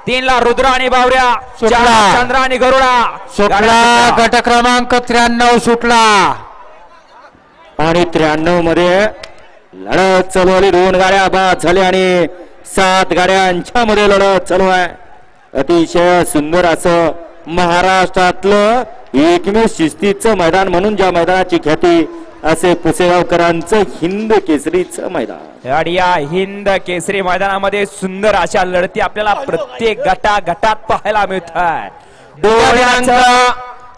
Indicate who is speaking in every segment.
Speaker 1: 3 ला रुद्र आणि बावऱ्या, 4 ला चंद्र आणि गरुडा
Speaker 2: सुटला. गट क्रमांक 93 सुटला
Speaker 3: आणि 93 मध्ये लढत चालू आली. 2 गाड्या बाद झाल्या आणि 7 गाड्यांच्या मध्ये लढत चालू आहे. अतिशय सुंदर असं महाराष्ट्रातलं एकमेव शिस्तीचं मैदान म्हणून ज्या मैदानाची ख्याती असे पुसेगावकरांचं हिंद केसरीचं मैदान.
Speaker 1: आणि या हिंद केसरी मैदानामध्ये सुंदर अशा लढती आपल्याला प्रत्येक गटात पाहायला मिळत आहे.
Speaker 2: दिनांक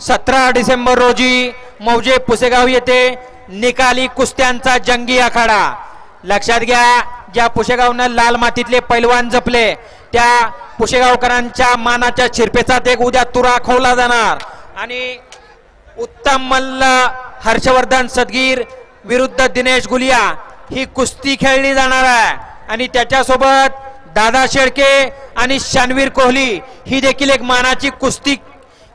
Speaker 2: 17 डिसेंबर रोजी मौजे पुसेगाव येथे निकाली कुस्त्यांचा जंगी आखाडा. लक्षात घ्या, ज्या पुसेगावनं लाल मातीतले पैलवान जपले त्या पुसेगावकरांच्या मानाच्या शिरपेचात एक उद्या तुरा खोवला जाणार आणि उत्तम मल्ल हर्षवर्धन सदगीर विरुद्ध दिनेश गुलिया ही कुस्ती खेळली जाणार आहे. आणि त्याच्यासोबत दादा शेळके आणि शानवीर कोहली ही देखील एक मानाची कुस्ती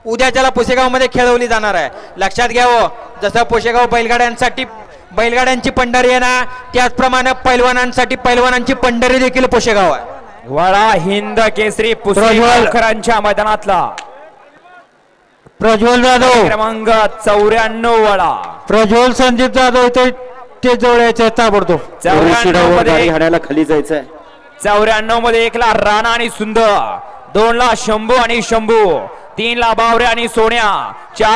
Speaker 2: उद्याच्याला पुसेगाव मध्ये खेळवली जाणार आहे. लक्षात घ्यावं, जसं पुसेगाव बैलगाड्यांसाठी बैलगाड्यांची पंढरी आहे ना, त्याचप्रमाणे पैलवानांसाठी पैलवानांची पंढरी देखील पुसेगाव आहे.
Speaker 1: वळा हिंद केसरी पुसेगावकरांच्या मैदानातला
Speaker 2: प्रज्वल जाधव
Speaker 1: क्रमांक 94 वळा.
Speaker 2: प्रज्वल संदीप जाधव ते जोडायचे ताबडतोब.
Speaker 1: 94 मध्ये
Speaker 3: गाडी हाणायला खाली जायचंय.
Speaker 1: 94 मध्ये 1 ला राणा आणि सुंदर, 2 ला शंभू आणि शंभू, 3 ला बावरे आणि सोन्या, 4 ला